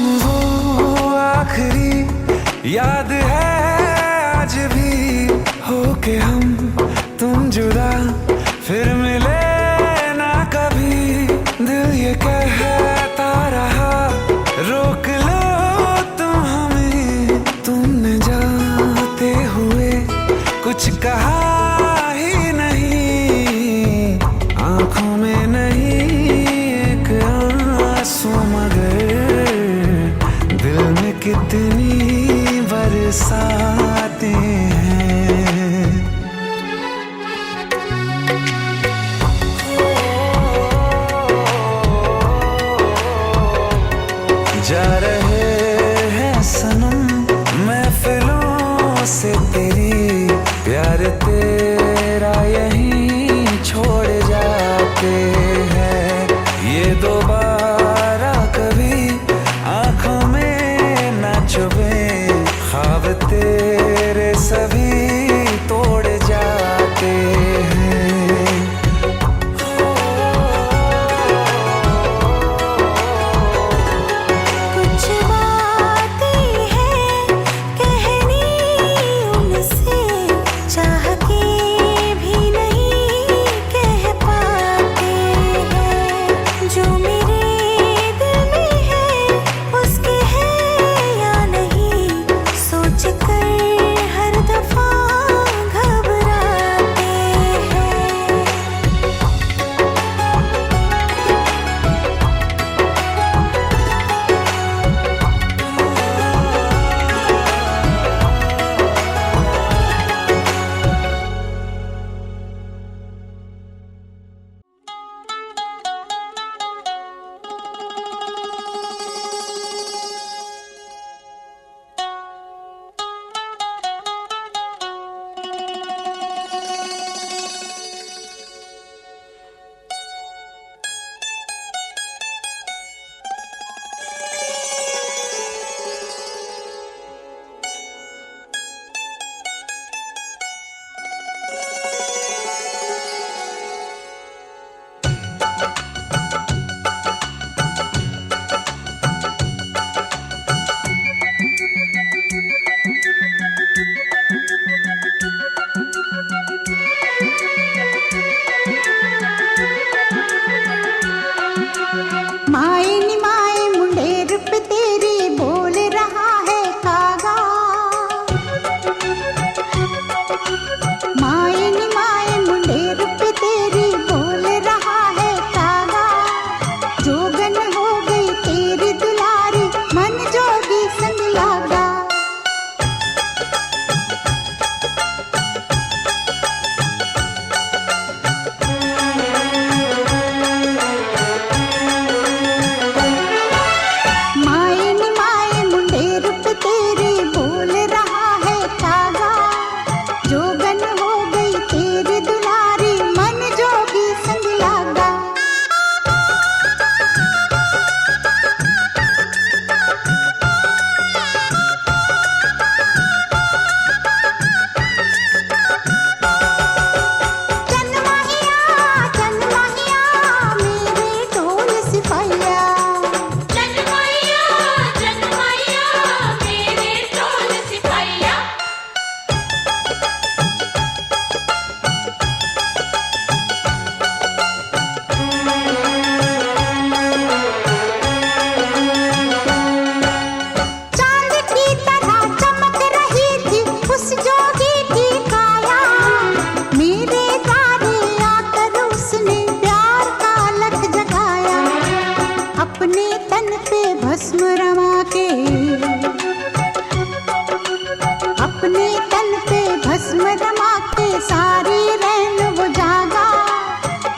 हम वो आखिरी याद है आज भी हो के हम तुम जुदा फिर मिले ना कभी। दिल ये कहता रहा रोक लो तुम हमें, तुमने जाते हुए कुछ कहा ही नहीं। आंखों में नहीं एक आंसू मगर दिल में कितनी बरसाते हैं। जा रहे हैं सनम महफिलों से तेरी, प्यार तेरा यहीं छोड़ जाते हैं। ये दोबारा कभी आंखों में ना चुभे, ख्वाब तेरे सभी तोड़ जाते हैं। कुछ बातें हैं कहनी उनसे, चाह के भी नहीं कह पाते हैं। जो मेरे दिल में है उसके है या नहीं, सोच कर हर दफा घबराते हैं। माए नी माए मुंडेर पे तेरे बोल रहा है कागा। माए नी माए मुंडेर पे तेरे बोल रहा है कागा। जोगन हो गई तेरी दुलारी मन जोगी संग लागा। माए नी माए मुंडेर पे तेरे बोल रहा है कागा। जोगन हो गई तेरी दुलारी मन जोगी संग लागा। चन माहिया मेरे ढोल सिपाहिया। चन माहिया मेरे ढोल सिपाहिया। चांद की तरह चमक रही थी उस जोगी की काया। मेरे द्वारे आकर उसने प्यार का लख जगाया। अपने तन पे भस्म रमा के, अपने तन पे भस्म रमा के सारी रैन वो जागा।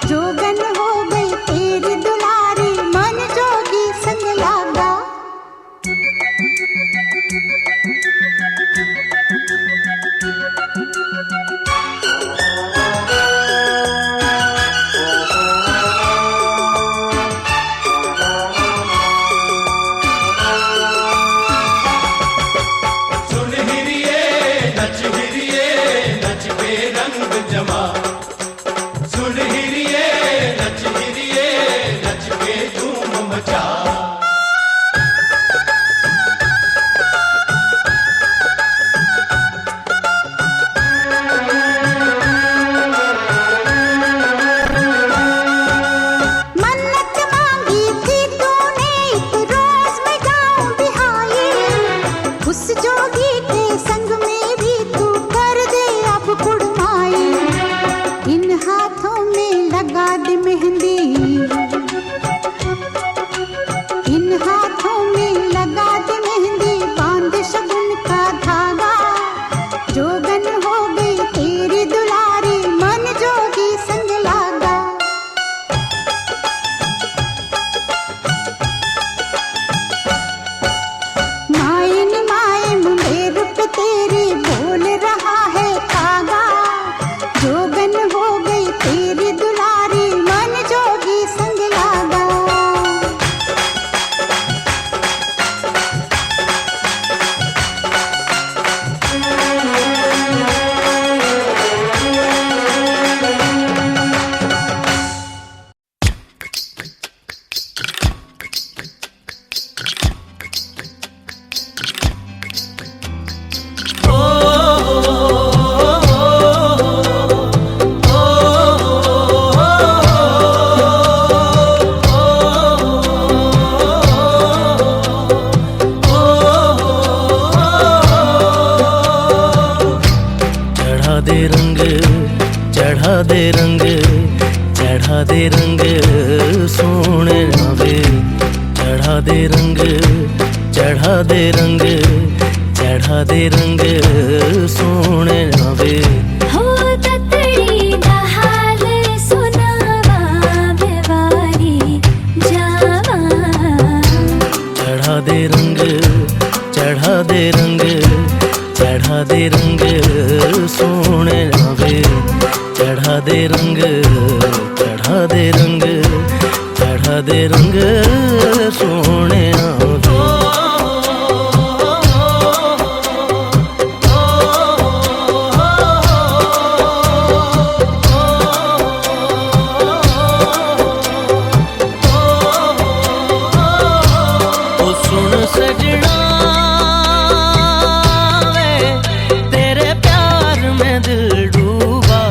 जोगन हो गई तेरी दुलारी मन जोगी संग लागा। तेरी बोल रहा है कागा, जोगन हो गई तेरी दुलारी, मन जोगी संग लागा। चढ़ा दे रंग, चढ़ा दे रंग, चढ़ा दे रंग सोने वे, चढ़ा दे रंग, चढ़ा दे रंग, चढ़ा दे रंग सोने वे। हो ततड़ी दा हाल सुनावा बेवारी जावा। चढ़ा दे रंग, चढ़ा दे रंग, चढ़ा दे रंग सोने वे, चढ़ा दे रंग, चढ़ा दे रंग, चढ़ा दे रंग सोने वे। ओ सुन सजना वे, तेरे प्यार में दिल डूबा,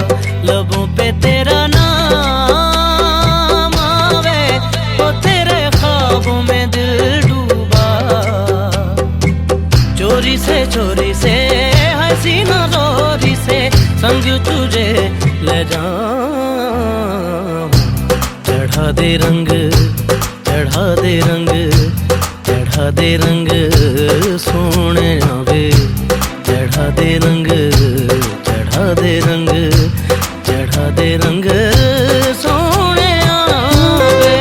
लबों पे तेरा नाम आवे, ओ तेरे ख्वाबों में दिल डूबा। चोरी से हसीना जोरी से संग तुझे ले जाऊं। चढ़ा दे रंग, चढ़ा दे रंग, चढ़ा दे रंग सोने वे, चढ़ा दे रंग, चढ़ा दे रंग, चढ़ा दे रंग सोने वे।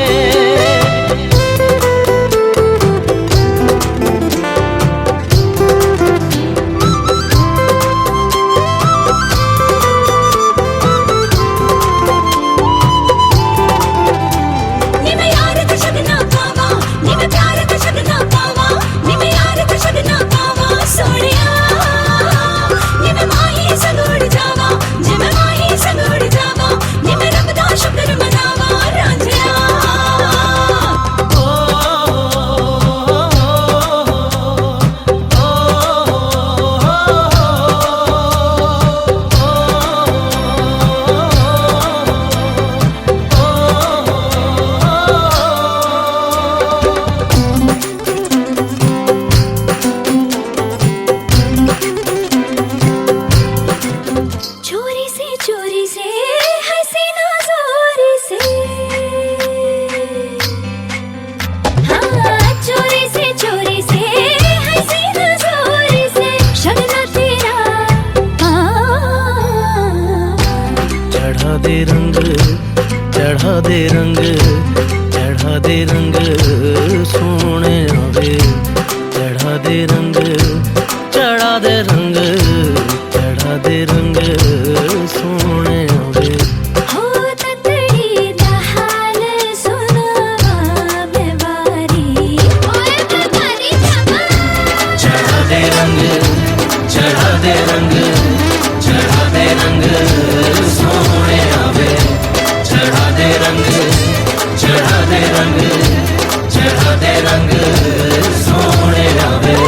नी मैं यार ते छड़ना पावा, नी मैं प्यार ते छड़ना पावा, नी मैं यार ते छड़ना पावा सोनिया। नी मैं माही संग उड़ जावा, जे मैं माही संग उड़ जावा, नी मैं रब दा शुक्र मनावा रांझिया। चोरी से हसीना जोरी से, हाँ चोरी से हसीना जोरी से, शगना तेरा हाँ। चढ़ा दे रंग, चढ़ा दे रंग, चढ़ा दे रंग सोने वे, चढ़ा दे रंग, चढ़ा दे रंग, चढ़ा दे रंग सोने वे। हो ततड़ी दा हाल सुनावा बेवारी, ओए बेवारी जावा। चढ़ा दे रंग, चढ़ा दे रंग, चढ़ा दे रंग सोने वे, चढ़ा दे रंग, चढ़ा दे रंग, चढ़ा दे रंग सोने वे।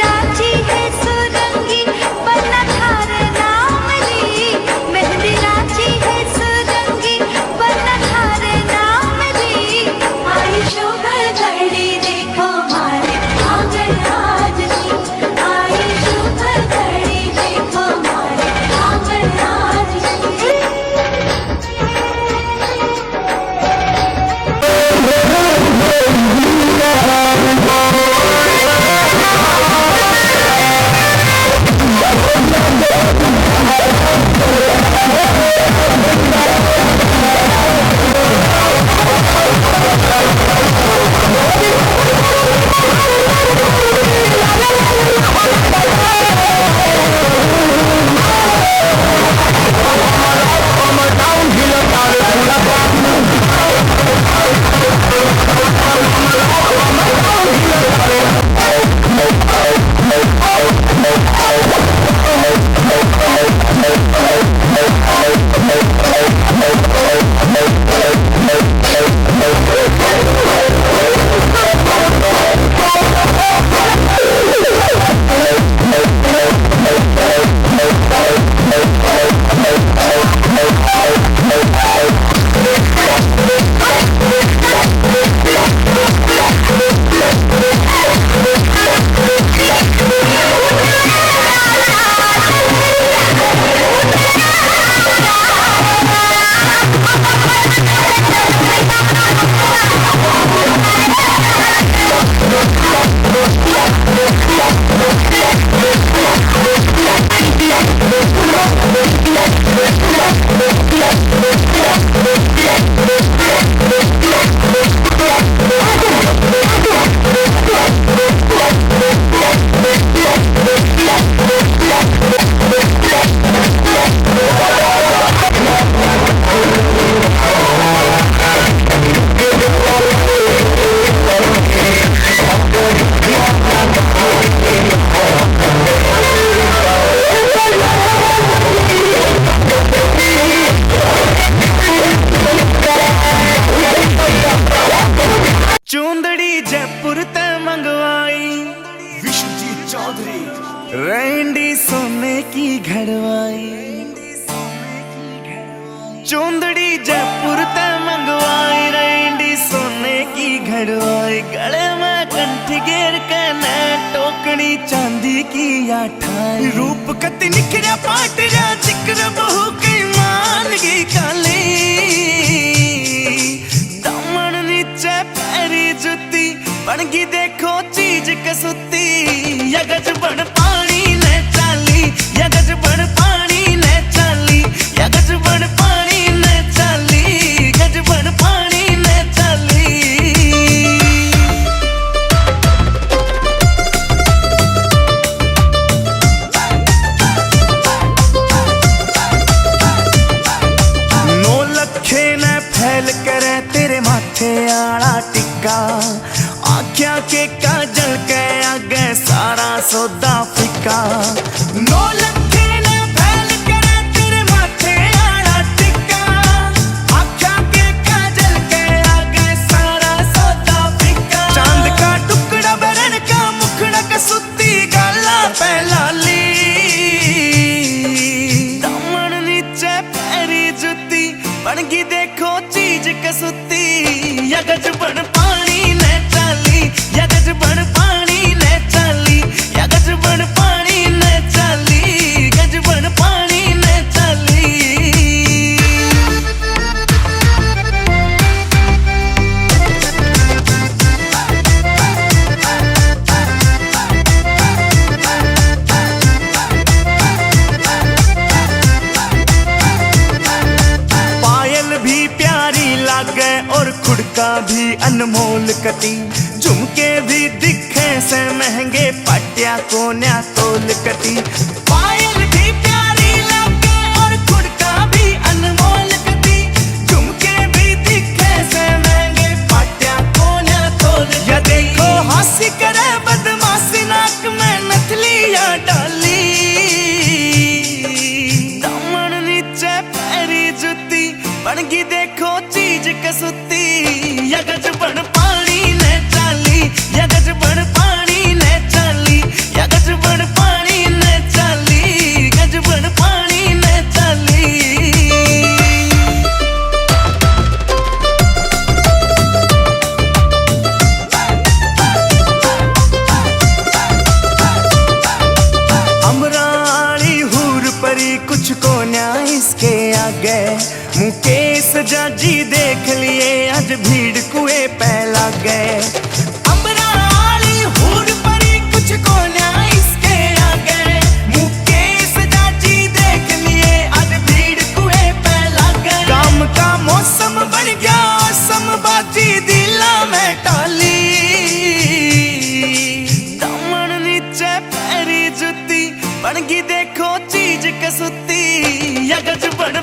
रांची है सुरंगी बना थार नाम ली मेहंदी रांची है सुरंगी बना थार नाम ली आई शोभा घड़ी देखो मारे आंगन आज की आई शोभा घड़ी देखो मारे आंगन आज की चूंदड़ी जयपुर ते मंगवाई विश्वजीत चौधरी रैंडी सोने की घड़वाई चूंदड़ी जयपुर ते मंगवाई रैंडी सोने की घड़वाई गले में कंठी घेर के न टोकनी चांदी की आठाई रूप कति निखरा पाट जा जिक्र बहु की मान की काली दामन नीचे पैरी जुती बनगी देखो चीज कसुती यगज बड़ पानी ने चाली यगज बड़ पानी ने चाली यगज बड़ पानी ने चाली गज बड़ पानी ने चाली नौ लखे ने फैल करे तेरे माथे आला टिक्का आख्या के काजल के आगे सारा सौदा फिका नौ लखे ने फैल करे तेरे माथे आला टिक्का आख्या के काजल के आगे सारा सौदा फिका चांद का टुकड़ा बरन का मुखड़ा कसुती गाला पहलाली दामन नीचे पैरी जुती बनगी देखो चीज कसुती यगज बड़ पानी ने चाली यगज बड़ पानी ने चाली यगज बड़ पानी ने चाली गज बड़ पानी ने चाली पायल भी प्यारी लागे और खुड़का भी अनमोल कती झुमके भी दिखे से महंगे पटिया कोन्या तोल कती पायल भी प्यारी लागे और खुड़का भी अनमोल कती झुमके भी दिखे से महंगे पटिया कोन्या तोल या देखो हंसी करे बदमाशी नाक में नथलिया डाली दामन नीचे पैरी जुती बनगी देखो चीज कसुती यगज बड़ पानी ने चाली यगज बड़ पानी ने चाली यगज बन गई देखो चीज कसुती या गज बन